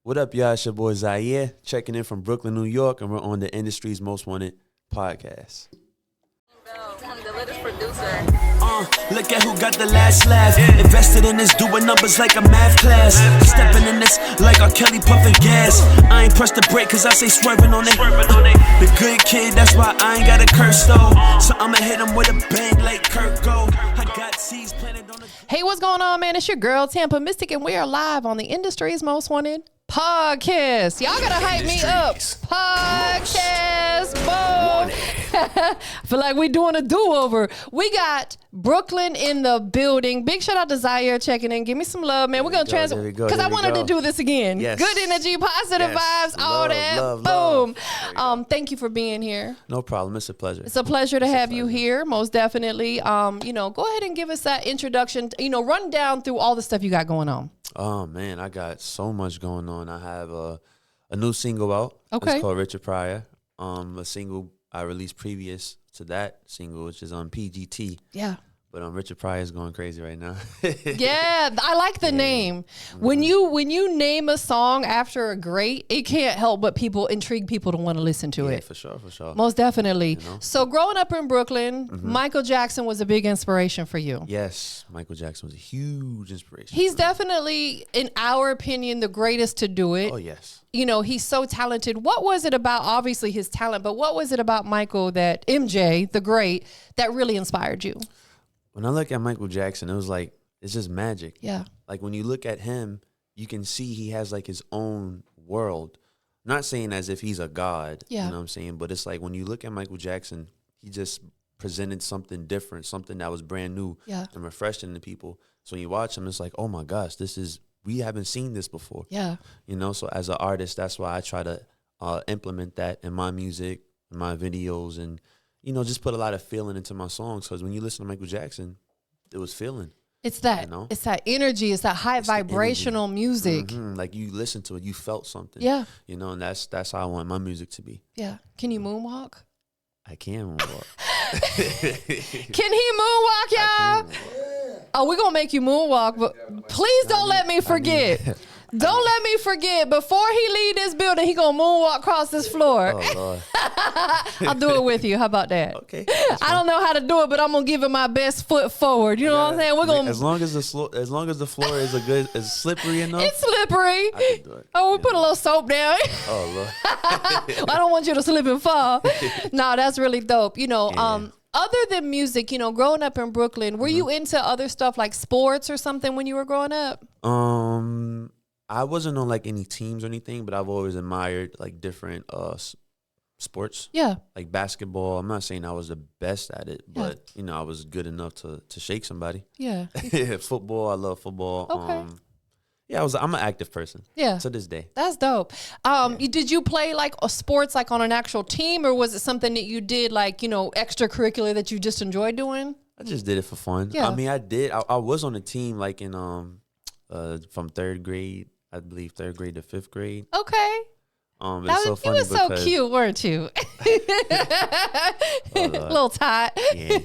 What up, y'all? It's your boy Ziearre, checking in from Brooklyn, New York, and we're on the industry's most wanted podcast. I'm the latest producer. Look at who got the last laugh. Invested in this, doing numbers like a math class. Stepping in this like R. Kelly puffing gas. I ain't pressed the brake cause I say swerving on it. The good kid, that's why I ain't got a curse though. So I'ma hit him with a bang like Kirk go. I got seeds planted on the... Hey, what's going on, man? It's your girl, TampaMystic, and we are live on the industry's most wanted podcast. Y'all gotta hype me up. Podcast, boom. I feel like we doing a do-over. We got Brooklyn in the building. Big shout out to Ziearre checking in. Give me some love, man. We're gonna transfer because I wanted to do this again. Yes. Good energy, positive vibes, all that. Love. Boom. Thank you for being here. No problem. It's a pleasure. It's a pleasure to have you here, most definitely. Go ahead and give us that introduction. Run down through all the stuff you got going on. Oh, man, I got so much going on. I have a new single out. Okay. It's called Richard Pryor. A single I released previous to that single, which is on PGT. Yeah. But Richard Pryor is going crazy right now. Yeah, I like the name. Mm-hmm. When you name a song after a great, it can't help but intrigue people to want to listen to it. For sure. Most definitely. You know? So growing up in Brooklyn, Michael Jackson was a big inspiration for you. Yes, Michael Jackson was a huge inspiration. He's definitely, in our opinion, the greatest to do it. Oh, yes. He's so talented. What was it about, obviously his talent, but what was it about Michael, that MJ, the great, that really inspired you? When I look at Michael Jackson, it was like, it's just magic. Yeah. Like when you look at him, you can see he has like his own world. Not saying as if he's a god, Yeah. you know what I'm saying? But it's like when you look at Michael Jackson, he just presented something different, something that was brand new Yeah. and refreshing to people. So when you watch him, it's like, oh my gosh, we haven't seen this before. Yeah. So as an artist, that's why I try to implement that in my music, in my videos, and just put a lot of feeling into my songs. Because when you listen to Michael Jackson, it was feeling. It's that. It's that energy. It's that high vibrational music. Mm-hmm. Like you listen to it, you felt something. Yeah. And that's how I want my music to be. Yeah. Can you moonwalk? I can moonwalk. Can he moonwalk, y'all? Oh, we're going to make you moonwalk, but please don't let me forget. Don't let me forget, before he leave this building, he going to moonwalk across this floor. Oh, Lord. I'll do it with you. How about that? Okay. I don't know how to do it, but I'm going to give it my best foot forward. You know what I'm saying? We're going As long as the floor is slippery enough. It's slippery. I can do it. Oh, we put a little soap down. Oh, Lord. I don't want you to slip and fall. No, that's really dope. Other than music, growing up in Brooklyn, were you into other stuff like sports or something when you were growing up? I wasn't on like any teams or anything, but I've always admired like different sports. Yeah. Like basketball. I'm not saying I was the best at it, but I was good enough to shake somebody. Yeah. Football, I love football. Okay. I'm an active person. Yeah. To this day. That's dope. Did you play like a sports like on an actual team, or was it something that you did like, extracurricular that you just enjoyed doing? I just did it for fun. Yeah. I mean, I did. I was on a team like in from third grade, I believe third grade to fifth grade. Okay. It's so funny you were so cute, weren't you? A little tight. Yeah.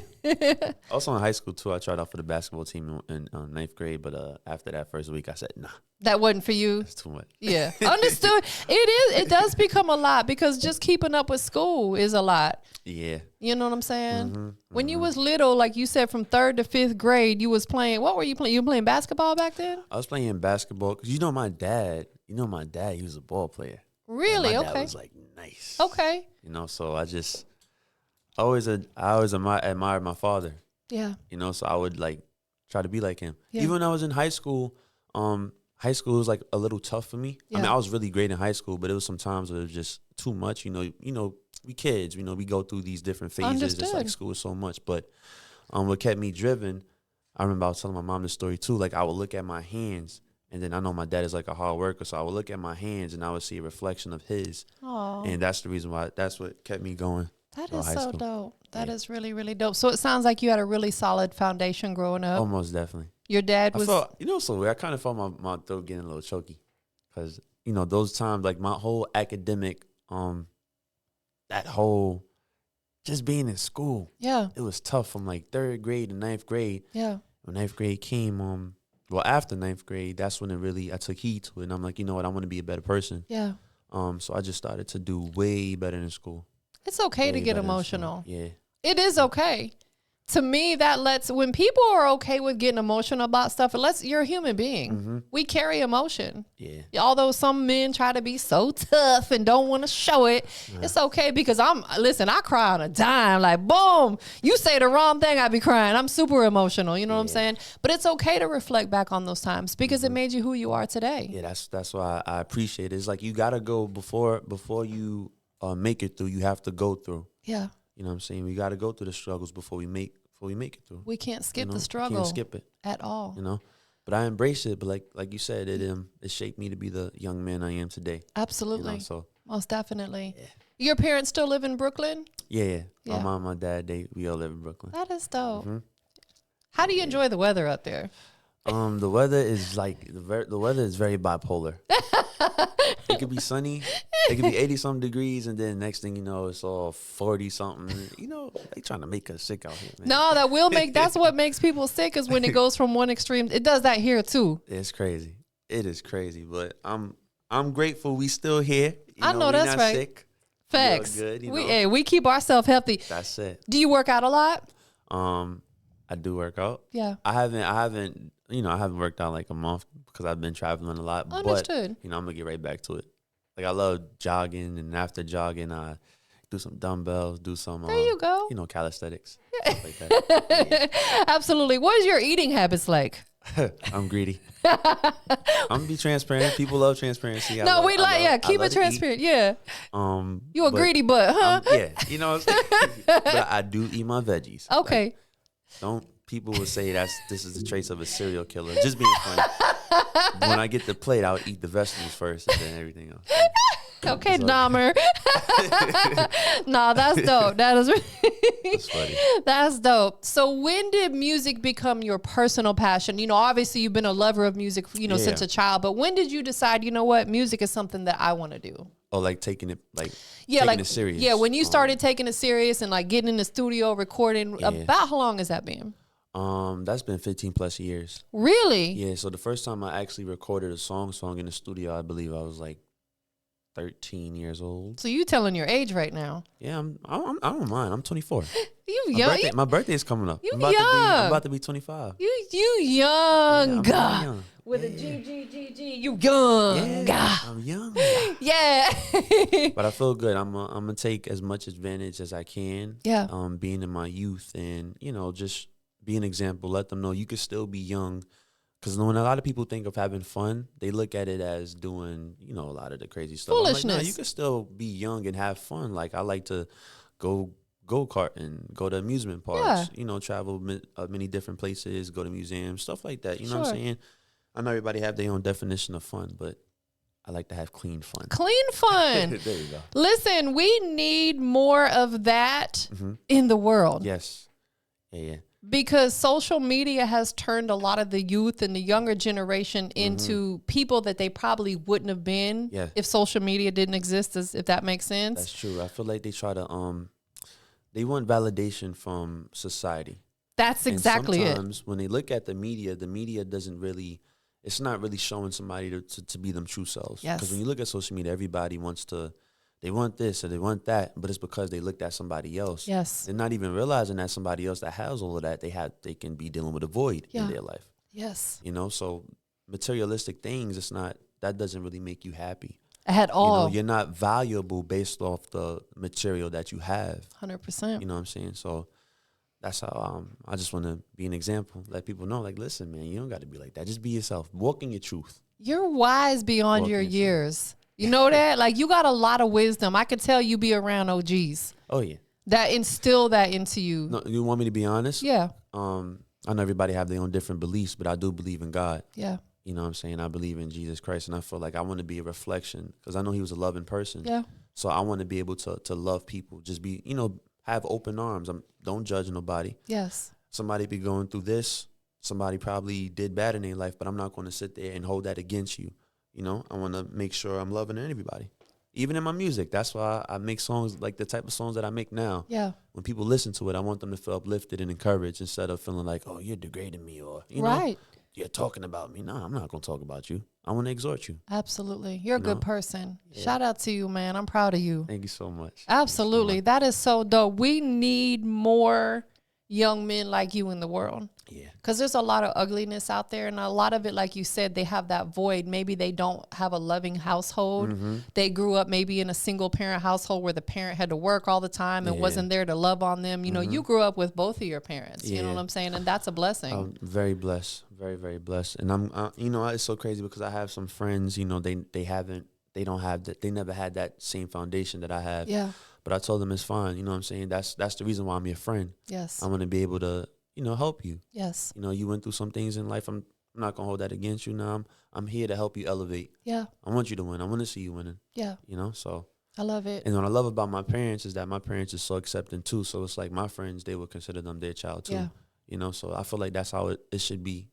Also in high school too, I tried out for the basketball team in ninth grade, but after that first week, I said, nah. That wasn't for you? It's too much. Yeah. Understood. It does become a lot because just keeping up with school is a lot. Yeah. You know what I'm saying? When you was little, like you said, from third to fifth grade, you was playing, what were you playing? You were playing basketball back then? I was playing basketball because my dad, he was a ball player. Really? And my okay. dad was like nice. Okay. So I always admired my father. Yeah. So I would like try to be like him. Yeah. Even when I was in high school was like a little tough for me. Yeah. I mean, I was really great in high school, but it was sometimes it was just too much. We kids, we go through these different phases. Understood. It's like school is so much. But what kept me driven, I remember I was telling my mom this story too. Like I would look at my hands, and then I know my dad is like a hard worker, so I would look at my hands and I would see a reflection of his. Aww. And that's the reason why. That's what kept me going. That throughout is high so school. dope. That is really, really dope. So it sounds like you had a really solid foundation growing up. Almost definitely. Your dad was. So weird. I kind of felt my throat getting a little choky, because those times, like my whole academic, that whole just being in school. Yeah. It was tough from like third grade to ninth grade. Yeah. When ninth grade came, well, after ninth grade, that's when I took heed to it. And I'm like, you know what? I want to be a better person. Yeah. So I just started to do way better in school. It's okay to Way get better in school. emotional. Yeah. It is okay. To me, that when people are okay with getting emotional about stuff, you're a human being. We carry emotion. Yeah. Although some men try to be so tough and don't want to show it, it's okay because I cry on a dime. Like, boom, you say the wrong thing, I be crying. I'm super emotional. You know what I'm saying? But it's okay to reflect back on those times because it made you who you are today. Yeah, that's why I appreciate it. It's like you gotta go before you make it through. You have to go through. Yeah. You know what I'm saying? We got to go through the struggles before we make it through. We can't skip the You struggle. can't skip it At all. You know, but I embrace it. But like you said, it shaped me to be the young man I am today. Absolutely. You know, so most definitely. Yeah. Your parents still live in Brooklyn? yeah. Yeah. My mom, my dad, we all live in Brooklyn. That is dope. How do you enjoy the weather up there? The weather is like the weather is very bipolar. It could be sunny, it could be 80-something degrees, and then next thing you know, it's all 40-something. You know, they trying to make us sick out here, man. No, that's what makes people sick is when it goes from one extreme. It does that here too. It's crazy. It is crazy, but I'm grateful we still here. I know that's not right. Sick. Facts. We all good, We keep ourselves healthy. That's it. Do you work out a lot? I do work out. Yeah. I haven't worked out like a month because I've been traveling a lot. Understood. But, I'm going to get right back to it. Like, I love jogging, and after jogging, I do some dumbbells, do some, There you go. Calisthenics. Stuff like that. Absolutely. What is your eating habits like? I'm greedy. I'm going to be transparent. People love transparency. Keep it transparent. Yeah. You a but greedy butt, huh? yeah. You know what I'm saying? But I do eat my veggies. Okay. Like, people will say this is the trace of a serial killer. Just being funny. When I get the plate, I'll eat the vegetables first and then everything else. Okay, Dahmer. No, that's dope. That's funny. That's dope. So when did music become your personal passion? Obviously you've been a lover of music, since a child, but when did you decide, music is something that I want to do? Oh, like taking it serious. Yeah, when you started taking it serious and like getting in the studio, recording, about how long has that been? That's been 15 plus years. Really? Yeah, so the first time I actually recorded a song in the studio, I believe I was like 13 years old. So you telling your age right now? Yeah, I don't mind. I'm 24. You young? My birthday is coming up. You I'm about to be 25. You young. Yeah, I'm young. With a G. You young. Yeah, I'm young. Yeah. But I feel good. I'm gonna take as much advantage as I can. Yeah. Being in my youth and just be an example. Let them know you can still be young. Because when a lot of people think of having fun, they look at it as doing, a lot of the crazy stuff. Foolishness. I'm like, no, you can still be young and have fun. Like, I like to go-kart and go to amusement parks, travel many different places, go to museums, stuff like that. You know what I'm saying? I know everybody have their own definition of fun, but I like to have clean fun. Clean fun. There you go. Listen, we need more of that in the world. Yes. Yeah. Because social media has turned a lot of the youth and the younger generation into people that they probably wouldn't have been if social media didn't exist, if that makes sense. That's true. I feel like they try to they want validation from society. That's exactly it. Sometimes when they look at the media doesn't really, it's not really showing somebody to be them true selves. Yes. Because when you look at social media, everybody they want this or they want that, but it's because they looked at somebody else. Yes. They're not even realizing that somebody else that has all of that, they can be dealing with a void in their life. Yes. So materialistic things, that doesn't really make you happy. At all. You're not valuable based off the material that you have. 100%. You know what I'm saying? So that's how I just want to be an example. Let people know, like, listen, man, you don't got to be like that. Just be yourself. Walk in your truth. You're wise beyond your years. You know that? Like, you got a lot of wisdom. I could tell you be around OGs. Oh, yeah. That instill that into you. No, you want me to be honest? Yeah. I know everybody have their own different beliefs, but I do believe in God. Yeah. You know what I'm saying? I believe in Jesus Christ, and I feel like I want to be a reflection because I know he was a loving person. Yeah. So I want to be able to love people, just be, have open arms. Don't judge nobody. Yes. Somebody be going through this. Somebody probably did bad in their life, but I'm not going to sit there and hold that against you. I want to make sure I'm loving everybody. Even in my music, that's why I make songs like the type of songs that I make now. Yeah. When people listen to it, I want them to feel uplifted and encouraged instead of feeling like, oh, you're degrading me or, Right. you're talking about me. No, I'm not gonna talk about you. I want to exhort you. Absolutely. You're a good person. Yeah. Shout out to you, man. I'm proud of you. Thank you so much. Absolutely. That is so dope. We need more young men like you in the world. Yeah. Because there's a lot of ugliness out there, and a lot of it, like you said, they have that void. Maybe they don't have a loving household. They grew up maybe in a single parent household where the parent had to work all the time and wasn't there to love on them. You know, you grew up with both of your parents. You know what I'm saying? And that's a blessing. I'm very blessed, very, very blessed. And I'm, you know, it's so crazy because I have some friends, you know, they don't have that. They never had that same foundation that I have. Yeah. But I told them it's fine. You know what I'm saying? That's the reason why I'm your friend. Yes. I'm going to be able to, you know, help you. Yes. You know, you went through some things in life. I'm not going to hold that against you now. I'm here to help you elevate. Yeah. I want you to win. I want to see you winning. Yeah. You know, so. I love it. And what I love about my parents is that my parents is so accepting too. So it's like my friends, they would consider them their child too. Yeah. You know, so I feel like that's how it should be.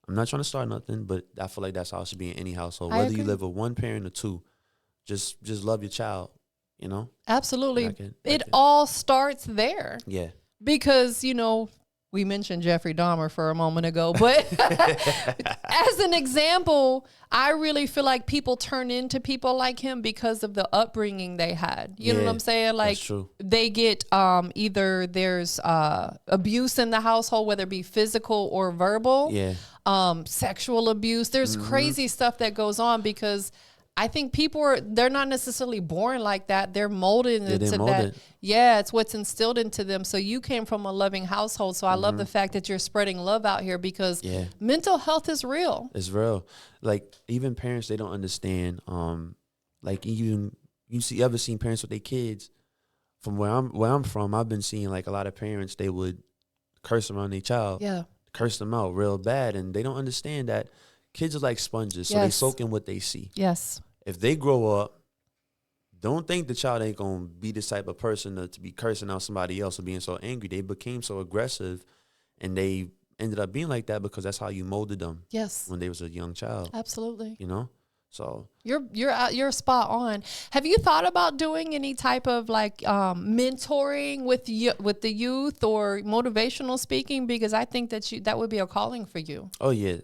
I'm not trying to start nothing, but I feel like that's how it should be in any household. Whether you live with one parent or two, just love your child, you know? Absolutely. It all starts there. Yeah. Because, you know, we mentioned Jeffrey Dahmer for a moment ago, but as an example, I really feel like people turn into people like him because of the upbringing they had. You know what I'm saying? Like they get either there's abuse in the household, whether it be physical or verbal. Yeah. Sexual abuse. There's crazy stuff that goes on because I think they're not necessarily born like that. They're molded into that. Yeah, it's what's instilled into them. So you came from a loving household. So I love the fact that you're spreading love out here because mental health is real. It's real. Like even parents, they don't understand. Like you ever seen parents with their kids? From where I'm from, I've been seeing like a lot of parents, they would curse around their child. Yeah. Curse them out real bad, and they don't understand that kids are like sponges, so they soak in what they see. Yes. If they grow up, don't think the child ain't gonna be this type of person to be cursing out somebody else or being so angry. They became so aggressive, and they ended up being like that because that's how you molded them. Yes. When they was a young child. Absolutely. You know. So you're spot on. Have you thought about doing any type of like mentoring with the youth or motivational speaking? Because I think that would be a calling for you. Oh yeah,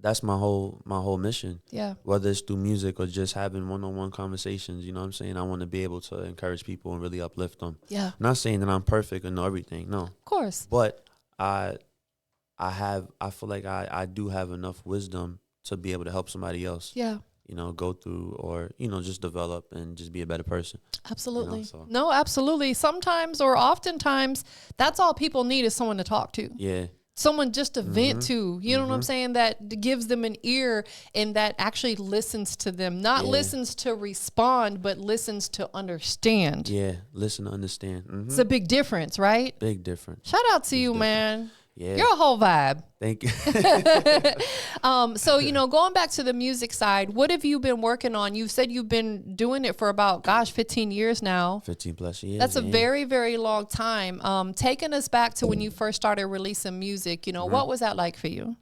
that's my whole mission. Yeah. Whether it's through music or just having one-on-one conversations, you know what I'm saying? I want to be able to encourage people and really uplift them. Yeah. I'm not saying that I'm perfect or know everything. No. Of course. But I feel like I do have enough wisdom to be able to help somebody else. Yeah. You know, go through or, you know, just develop and just be a better person. Absolutely. You know, so. No, absolutely. Sometimes or oftentimes that's all people need is someone to talk to. Yeah. Someone just to vent to, you know what I'm saying? That gives them an ear and that actually listens to them. Not listens to respond, but listens to understand. Yeah, listen to understand. It's a big difference, right? Big difference. Shout out to you, man. Yeah. You're a whole vibe. Thank you. So, you know, going back to the music side, what have you been working on? You said you've been doing it for about, 15 years now. 15 plus years. That's a very, very long time. Taking us back to when you first started releasing music, you know, what was that like for you?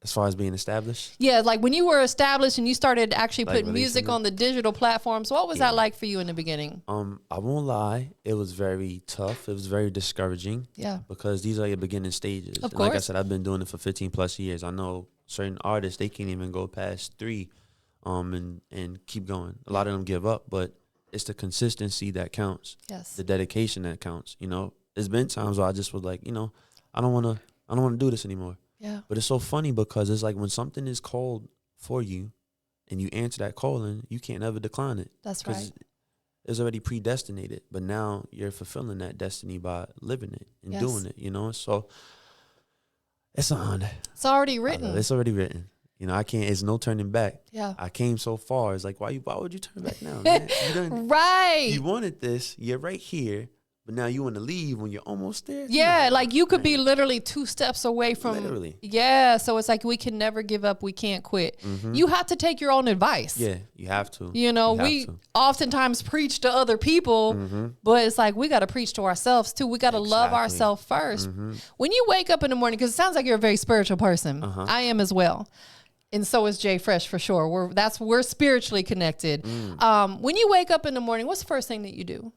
As far as being established? Yeah, like when you were established and you started actually putting music on the digital platforms, what was that like for you in the beginning? I won't lie, it was very tough. It was very discouraging. Yeah. Because these are your beginning stages. Of course. Like I said, I've been doing it for 15 plus years. I know certain artists, they can't even go past 3 and keep going. A lot of them give up, but it's the consistency that counts. Yes. The dedication that counts, you know. There's been times where I just was like, you know, I don't want to do this anymore. Yeah. But it's so funny because it's like when something is called for you and you answer that calling, you can't ever decline it. That's right. It's already predestinated, but now you're fulfilling that destiny by living it and doing it, you know? So it's an honor. It's already written. It's already written. You know, it's no turning back. Yeah. I came so far. It's like, why would you turn back now, man? Right. You wanted this. You're right here. But now you want to leave when you're almost there? Yeah, no, like you could be literally 2 steps away from. Literally. Yeah, so it's like we can never give up. We can't quit. You have to take your own advice. Yeah, you have to. You know, we oftentimes preach to other people, but it's like we got to preach to ourselves too. We got to love ourselves first. When you wake up in the morning, because it sounds like you're a very spiritual person. I am as well. And so is Jay Fresh for sure. We're spiritually connected. When you wake up in the morning, what's the first thing that you do?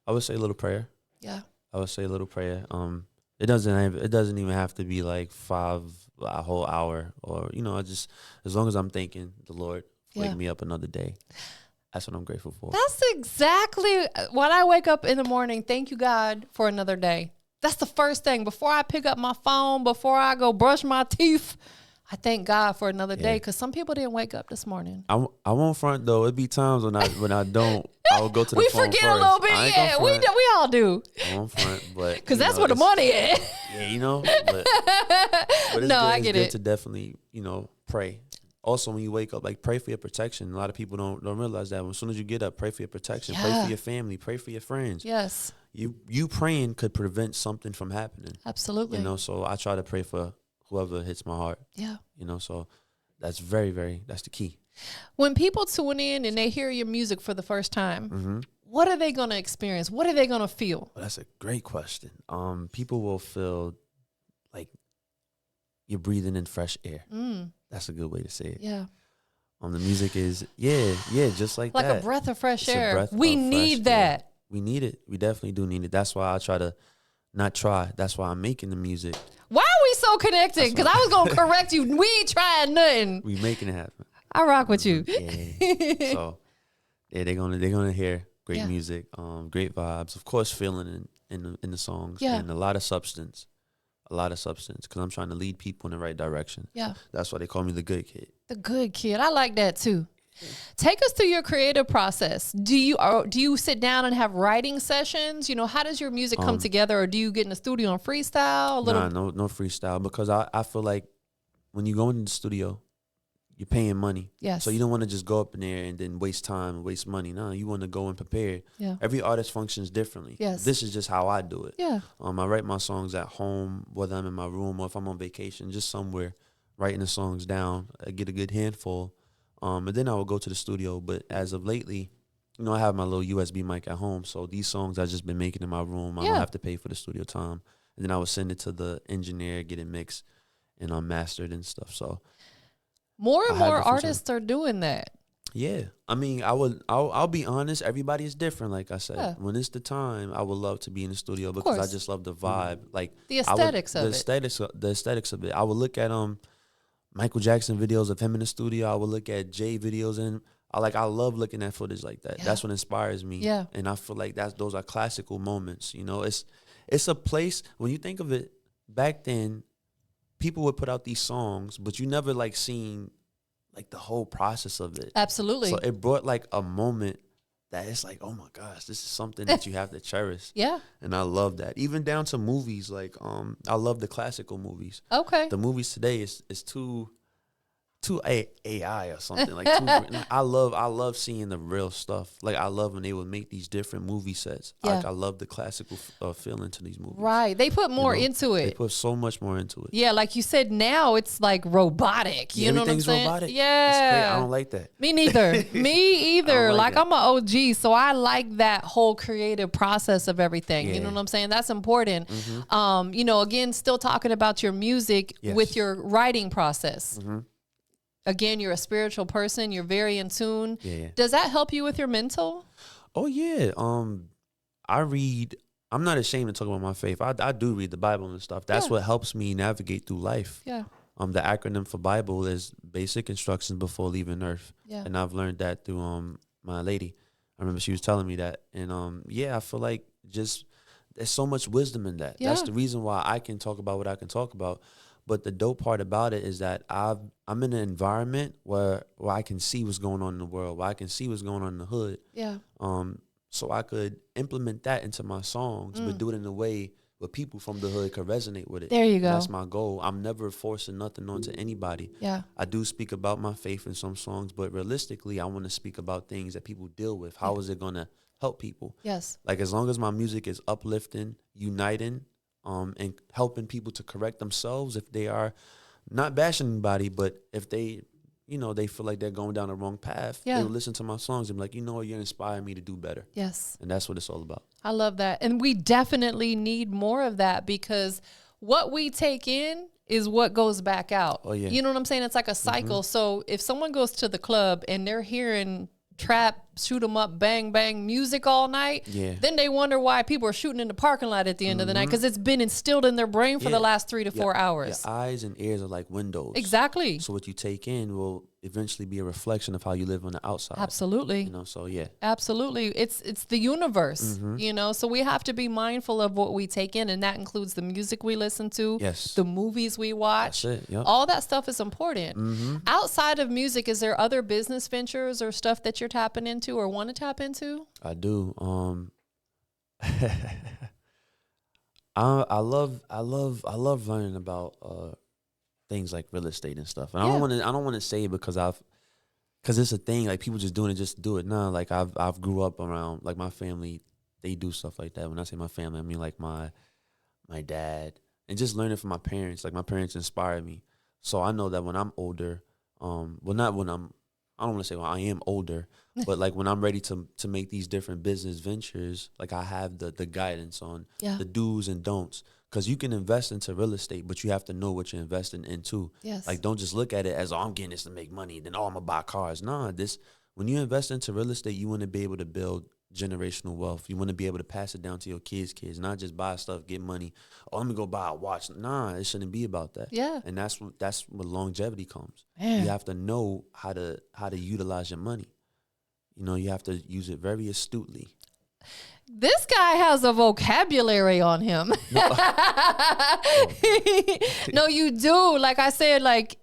I would say a little prayer. Yeah. I would say a little prayer. It doesn't even have to be like a whole hour, or I just, as long as I'm thanking the Lord for waking me up another day. That's what I'm grateful for. That's exactly when I wake up in the morning. Thank you, God, for another day. That's the first thing. Before I pick up my phone, before I go brush my teeth, I thank God for another day, because some people didn't wake up this morning. I won't front though. It'd be times when I don't. I will go to the phone We forget first. a little bit. Yeah, we all do. I won't front, but because that's where the money is. Yeah, but it's no, good, I get it's good to definitely pray. Also, when you wake up, like, pray for your protection. A lot of people don't realize that. As soon as you get up, pray for your protection. Pray for your family. Pray for your friends. Yes. You praying could prevent something from happening. Absolutely. So I try to pray for whoever hits my heart. Yeah. So that's that's the key. When people tune in and they hear your music for the first time, what are they going to experience? What are they going to feel? Well, that's a great question. People will feel like you're breathing in fresh air. That's a good way to say it. Yeah. The music is, just like that. Like a breath of fresh air. We need that. We need it. We definitely do need it. That's why I try to not try. That's why I'm making the music. Why are we so connected? Because I was going to correct you. We ain't trying nothing. We making it happen. I rock with you. Yeah. So, yeah, they're gonna hear great music, great vibes. Of course, feeling in the songs, and a lot of substance. Because I'm trying to lead people in the right direction. Yeah. That's why they call me the good kid. The good kid. I like that too. Take us through your creative process. Do you sit down and have writing sessions? How does your music come together, or do you get in the studio and freestyle? No freestyle, because I feel like when you go into the studio, you're paying money. Yes. So you don't want to just go up in there and then waste time and waste money. No, you want to go and prepare. Yeah. Every artist functions differently. Yes. This is just how I do it. Yeah. I write my songs at home, whether I'm in my room or if I'm on vacation, just somewhere, writing the songs down. I get a good handful. And then I will go to the studio. But as of lately, I have my little USB mic at home. So these songs I've just been making in my room. I don't have to pay for the studio time. And then I will send it to the engineer, get it mixed and mastered and stuff. So more and more artists are doing that. Yeah. I'll be honest. Everybody is different. Like I said, when it's the time, I would love to be in the studio because I just love the vibe. Like the aesthetics of it. The aesthetics of it. I would look at Michael Jackson videos of him in the studio. I would look at Jay videos, and I love looking at footage like that. Yeah. That's what inspires me. Yeah. And I feel like those are classical moments. It's a place, when you think of it, back then, people would put out these songs, but you never seen the whole process of it. Absolutely. So it brought a moment that it's like, oh my gosh, this is something that you have to cherish. Yeah. And I love that. Even down to movies, I love the classical movies. Okay. The movies today is too AI or something. I love seeing the real stuff. I love when they would make these different movie sets. Yeah. I love the classical feeling to these movies. Right. They put more into it. They put so much more into it. Yeah, like you said, now it's robotic. You know what I'm saying? Robotic. Yeah. It's great. I don't like that. Me neither. Me either. I'm an OG, so I like that whole creative process of everything. Yeah. You know what I'm saying? That's important. Mm-hmm. Again, still talking about your music with your writing process. Mm-hmm. Again, you're a spiritual person. You're very in tune. Yeah. Does that help you with your mental? Oh, yeah. I read. I'm not ashamed to talk about my faith. I do read the Bible and stuff. That's what helps me navigate through life. Yeah. The acronym for Bible is basic instructions before leaving earth. Yeah. And I've learned that through my lady. I remember she was telling me that. And I feel like there's so much wisdom in that. Yeah. That's the reason why I can talk about what I can talk about. But the dope part about it is that I'm in an environment where I can see what's going on in the world, where I can see what's going on in the hood. Yeah. So I could implement that into my songs, but do it in a way where people from the hood could resonate with it. There you go. That's my goal. I'm never forcing nothing onto anybody. Yeah. I do speak about my faith in some songs, but realistically, I want to speak about things that people deal with. How is it going to help people? Yes. As long as my music is uplifting, uniting, and helping people to correct themselves if they are not bashing anybody, but if they, they feel like they're going down the wrong path, they will listen to my songs and be like, you're inspiring me to do better. Yes. And that's what it's all about. I love that. And we definitely need more of that because what we take in is what goes back out. Oh, yeah. You know what I'm saying? It's like a cycle. Mm-hmm. So if someone goes to the club and they're hearing trap shoot 'em up, bang, bang music all night. Yeah. Then they wonder why people are shooting in the parking lot at the end of the night because it's been instilled in their brain for the last 3 to 4 hours. Your eyes and ears are like windows. Exactly. So what you take in will eventually be a reflection of how you live on the outside. Absolutely. You know, so yeah. Absolutely. It's the universe, you know, so we have to be mindful of what we take in, and that includes the music we listen to, Yes. the movies we watch. That's it. Yep. All that stuff is important. Outside of music, is there other business ventures or stuff that you're tapping into or want to tap into? I do. I love learning about things like real estate and stuff. And I don't want to say it because it's a thing, like people just doing it just to do it. No, like I've grew up around, like my family, they do stuff like that. When I say my family, I mean like my dad, and just learning from my parents. Like my parents inspired me. So I know that when I'm older, I don't want to say when I am older, but like when I'm ready to make these different business ventures, like I have the guidance on the do's and don'ts. Because you can invest into real estate, but you have to know what you're investing into. Yes. Like, don't just look at it as, oh, I'm getting this to make money, then, oh, I'm going to buy cars. Nah, when you invest into real estate, you want to be able to build generational wealth. You want to be able to pass it down to your kids, not just buy stuff, get money. Oh, let me go buy a watch. Nah, it shouldn't be about that. Yeah. And that's where longevity comes. Man. You have to know how to utilize your money. You know, you have to use it very astutely. This guy has a vocabulary on him. No, you do. Like I said, like,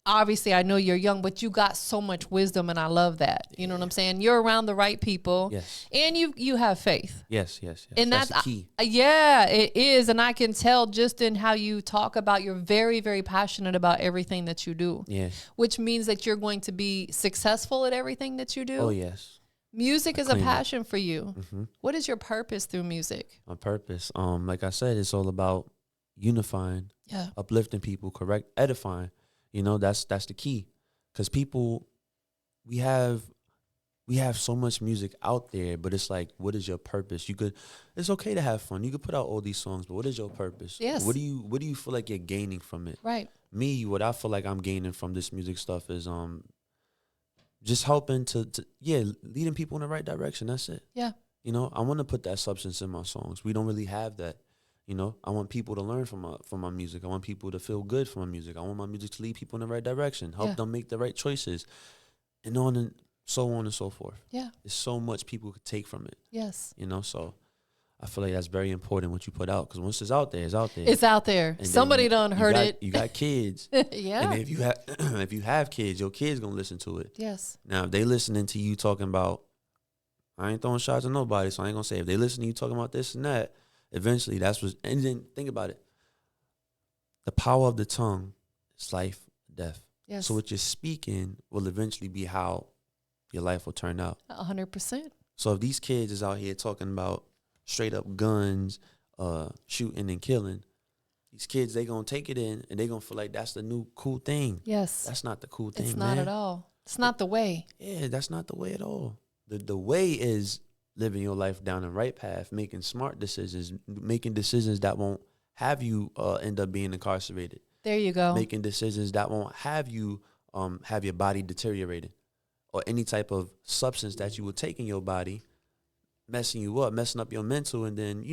obviously I know you're young, but you got so much wisdom, and I love that. You know what I'm saying? You're around the right people. Yes. And you have faith. Yes. And that's the key. Yeah, it is. And I can tell just in how you talk about, you're very, very passionate about everything that you do. Yeah. Which means that you're going to be successful at everything that you do. Oh, yes. Music is a passion for you. What is your purpose through music? My purpose, like I said, it's all about unifying, uplifting people, edifying. You know, that's the key. Because people, we have so much music out there, but it's like, what is your purpose? It's okay to have fun. You could put out all these songs, but what is your purpose? Yes. What do you feel like you're gaining from it? Right. Me, what I feel like I'm gaining from this music stuff is just helping to leading people in the right direction. That's it. Yeah. You know, I want to put that substance in my songs. We don't really have that. You know, I want people to learn from my music. I want people to feel good from my music. I want my music to lead people in the right direction, help them make the right choices, and so on and so forth. Yeah. There's so much people could take from it. Yes. You know, so I feel like that's very important what you put out, because once it's out there, it's out there. It's out there. And somebody done heard it. You got kids. Yeah. And if you have kids, your kids gonna listen to it. Yes. Now, if they listening to you talking about, I ain't throwing shots at nobody, so I ain't gonna say, if they listen to you talking about this and that, eventually and then think about it. The power of the tongue is life, death. Yes. So what you're speaking will eventually be how your life will turn out. 100%. So if these kids is out here talking about straight up guns, shooting and killing, these kids, they gonna take it in and they gonna feel like that's the new cool thing. Yes. That's not the cool thing, It's not man. at all. It's not the way. Yeah, that's not the way at all. The way is living your life down the right path, making smart decisions, making decisions that won't have you end up being incarcerated. There you go. Making decisions that won't have you have your body deteriorated, or any type of substance that you will take in your body messing you up, messing up your mental, and then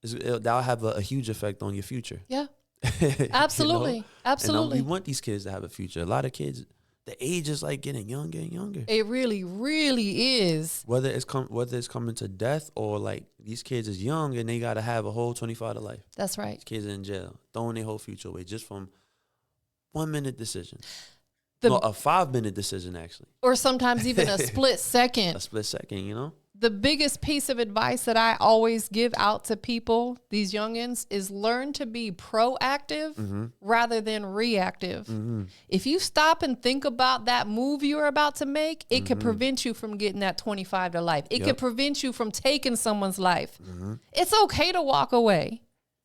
that'll have a huge effect on your future. Yeah. Absolutely. You know? Absolutely. And we want these kids to have a future. A lot of kids, the age is like getting younger and younger. It really, really is. Whether it's coming to death, or like these kids is young and they gotta have a whole 25 to life. That's right. These kids are in jail, throwing their whole future away just from 1 minute decision. A 5-minute decision, actually. Or sometimes even a split second. A split second, you know? The biggest piece of advice that I always give out to people, these youngins, is learn to be proactive rather than reactive. If you stop and think about that move you're about to make, it could prevent you from getting that 25 to life. It could prevent you from taking someone's life. It's okay to walk away.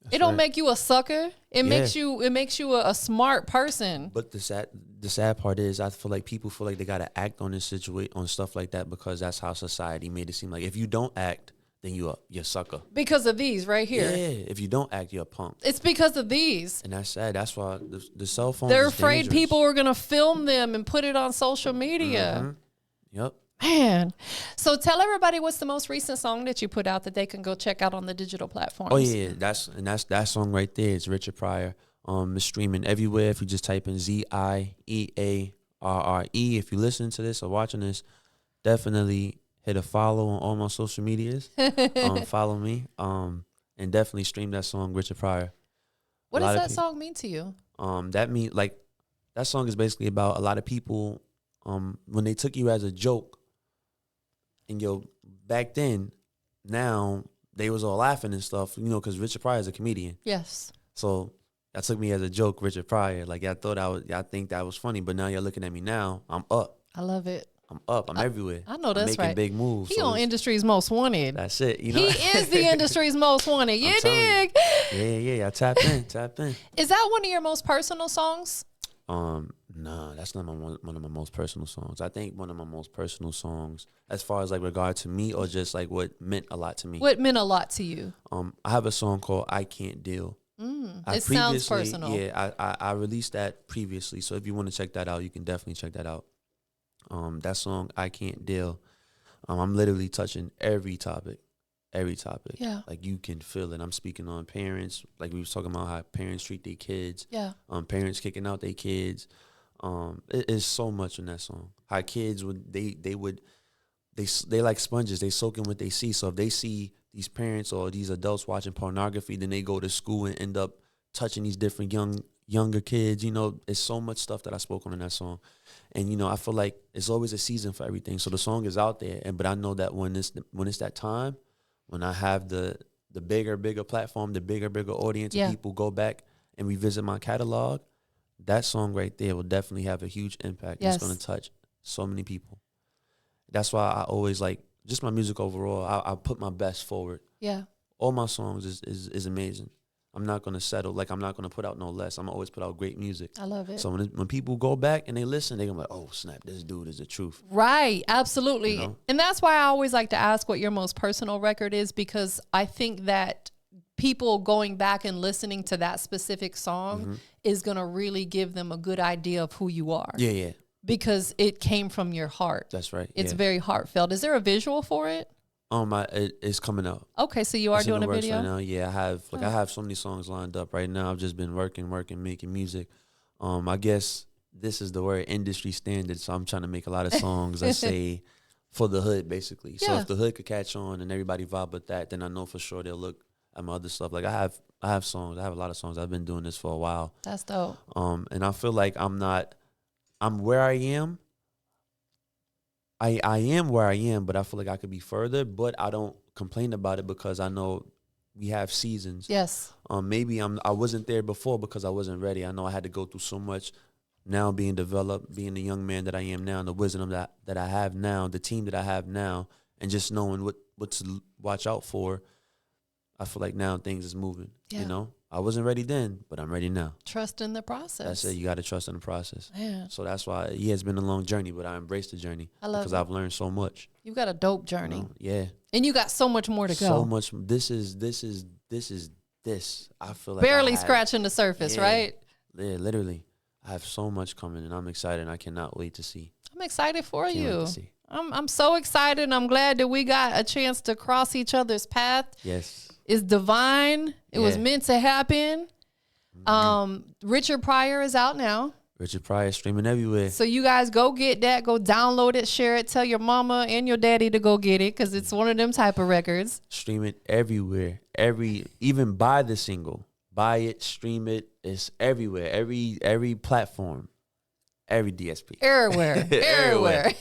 It don't make you a sucker. It makes you a smart person. But the sad part is, I feel like people feel like they gotta act on this on stuff like that, because that's how society made it seem like if you don't act, then you're a sucker. Because of these right here. Yeah, if you don't act, you're a punk. It's because of these. And that's sad. That's why the cell phone. They're afraid people are gonna film them and put it on social media. Yep. Man. So tell everybody what's the most recent song that you put out that they can go check out on the digital platforms. Oh yeah, that's that song right there. It's Richard Pryor. It's streaming everywhere. If you just type in Ziearre. If you listen to this or watching this, definitely hit a follow on all my social medias. Follow me. And definitely stream that song, Richard Pryor. What does that song mean to you? That mean like that song is basically about a lot of people. When they took you as a joke. And back then, now they was all laughing and stuff, because Richard Pryor is a comedian. Yes. So that took me as a joke, Richard Pryor. Like I think that was funny, but now you're looking at me now. I'm up. I love it. I'm up. I'm everywhere. I know that's I'm making big moves. He on Industry's Most Wanted. That's it. He is the Industry's Most Wanted. You dig? Yeah. I tap in. Is that one of your most personal songs? No, that's not one of my most personal songs. I think one of my most personal songs, as far as like regard to me or just like what meant a lot to me. What meant a lot to you? I have a song called "I Can't Deal." It sounds personal. Yeah, I released that previously, so if you want to check that out, you can definitely check that out. That song "I Can't Deal." I'm literally touching every topic. Yeah. Like you can feel it. I'm speaking on parents, like we was talking about how parents treat their kids. Yeah. Parents kicking out their kids. It is so much in that song. How kids they like sponges. They soak in what they see. So if they see these parents or these adults watching pornography, then they go to school and end up touching these different younger kids. It's so much stuff that I spoke on in that song. And I feel like it's always a season for everything. So the song is out there, but I know that when it's that time, when I have the bigger platform, the bigger audience, and people go back and revisit my catalog, that song right there will definitely have a huge impact. Yes. It's going to touch so many people. That's why I always like just my music overall. I put my best forward. Yeah. All my songs is amazing. I'm not going to settle. Like, I'm not going to put out no less. I'm always put out great music. I love it. So when people go back and they listen, they're going to be like, oh, snap, this dude is the truth. Right. Absolutely. And that's why I always like to ask what your most personal record is, because I think that people going back and listening to that specific song is going to really give them a good idea of who you are. Yeah. Because it came from your heart. That's right. It's very heartfelt. Is there a visual for it? It's coming out. Okay, so you are doing a video right now. Yeah, I have so many songs lined up right now. I've just been working, making music. I guess this is the word industry standard. So I'm trying to make a lot of songs. I say for the hood, basically. So if the hood could catch on and everybody vibe with that, then I know for sure they'll look at my other stuff. Like I have songs. I have a lot of songs. I've been doing this for a while. That's dope. And I feel like I'm where I am. I am where I am, but I feel like I could be further, but I don't complain about it because I know we have seasons. Yes. Maybe I wasn't there before because I wasn't ready. I know I had to go through so much. Now being developed, being the young man that I am now, and the wisdom that I have now, the team that I have now, and just knowing what to watch out for, I feel like now things is moving. Yeah. I wasn't ready then, but I'm ready now. Trust in the process. That's it. You got to trust in the process. Yeah. So that's why, it's been a long journey, but I embraced the journey. I love because it. I've learned so much. You got a dope journey. Yeah. And you got so much more to go. So much. This is. I feel like barely scratching the surface, right? Yeah, literally. I have so much coming, and I'm excited. And I cannot wait to see. I'm excited for Can't you. wait to see. I'm so excited. And I'm glad that we got a chance to cross each other's path. Yes. It's divine. It was meant to happen. Richard Pryor is out now. Richard Pryor streaming everywhere. So you guys go get that. Go download it, share it. Tell your mama and your daddy to go get it because it's one of them type of records. Stream it everywhere. Even buy the single. Buy it, stream it. It's everywhere. Every platform. Every DSP. Everywhere. Everywhere.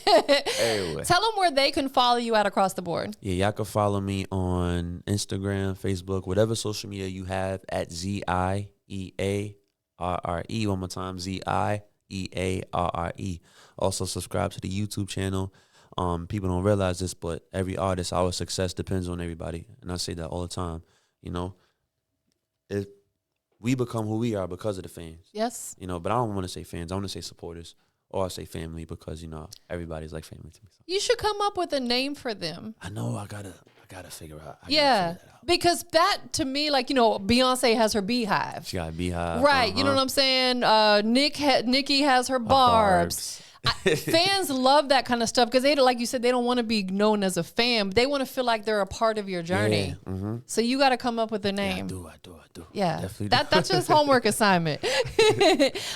Tell them where they can follow you at across the board. Yeah, y'all can follow me on Instagram, Facebook, whatever social media you have at Ziearre. One more time, Ziearre. Also subscribe to the YouTube channel. People don't realize this, but every artist, our success depends on everybody. And I say that all the time. We become who we are because of the fans. Yes. But I don't want to say fans. I want to say supporters. Or I say family because, everybody's like family to me. So. You should come up with a name for them. I know. I gotta figure out. Because that, to me, like, Beyonce has her Beehive. She got a Beehive. Right. You know what I'm saying? Nikki has her Barbs. Fans love that kind of stuff because they, like you said, they don't want to be known as a fan. They want to feel like they're a part of your journey. Yeah, So you got to come up with a name. I do. Yeah, Definitely that's just homework assignment.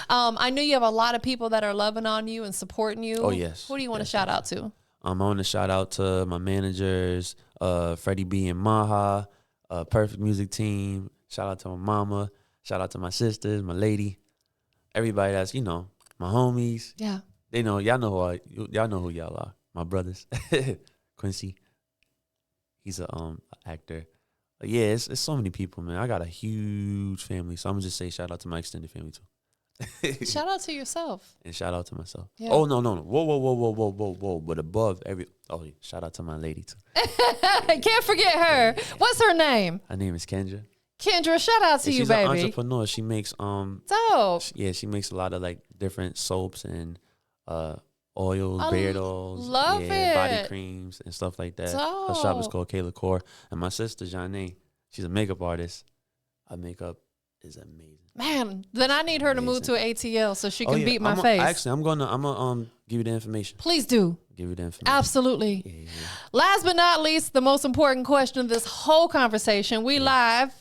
I know you have a lot of people that are loving on you and supporting you. Oh, yes. Who do you want to shout out to? I want to shout out to my managers, Freddie B and Maha, Perfect Music Team. Shout out to my mama. Shout out to my sisters, my lady, everybody that's, my homies. Yeah. They know, y'all know who y'all are. My brothers. Quincy. He's a actor. But yeah, it's so many people, man. I got a huge family. So I'm gonna just say shout out to my extended family too. Shout out to yourself. And shout out to myself. Yeah. Oh no. Whoa. But above shout out to my lady too. Can't forget her. What's her name? Her name is Kendra. Kendra, shout out to you, she's baby. She's an entrepreneur. She makes dope. She makes a lot of like different soaps and oils, beard oils, love it. body creams and stuff like that. Dope. Her shop is called Kayla Core. And my sister Janae, she's a makeup artist. Her makeup is amazing. Man, then I need her to move to an ATL so she can beat my face. Actually, I'm gonna give you the information. Please do. Give you the information. Absolutely. Yeah. Last but not least, the most important question of this whole conversation. We live.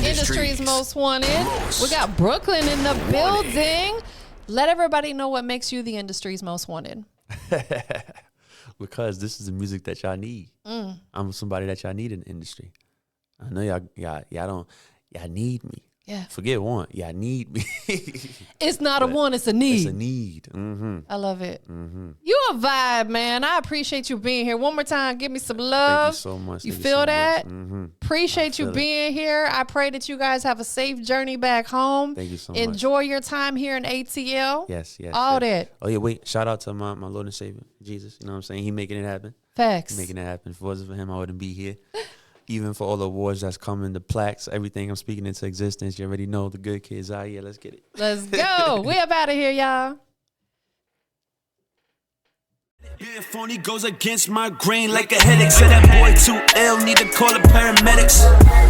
Industry's Most Wanted. We got Brooklyn in the building. Let everybody know what makes you the industry's most wanted. Because this is the music that y'all need. I'm somebody that y'all need in the industry. I know y'all need me. Yeah. Forget want. Y'all need me. It's not a want, it's a need. It's a need. Mm-hmm. I love it. Mm-hmm. You a vibe, man. I appreciate you being here. One more time, give me some love. Thank you so much. You feel that? Mm-hmm. Appreciate you being here. I pray that you guys have a safe journey back home. Thank you so much. Enjoy your time here in ATL. Yes. All that. Oh, yeah, wait. Shout out to my Lord and Savior, Jesus. You know what I'm saying? He making it happen. Facts. He making it happen. If it wasn't for him, I wouldn't be here. Even for all the awards that's coming, the plaques, everything I'm speaking into existence, you already know the good kids out here. Let's get it. Let's go. We up out of here, y'all. Yeah, phony goes against my grain like a headache. Said that boy too ill, need to call the paramedics.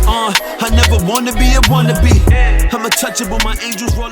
I never wanna be a wannabe. I'm untouchable, my angels roll.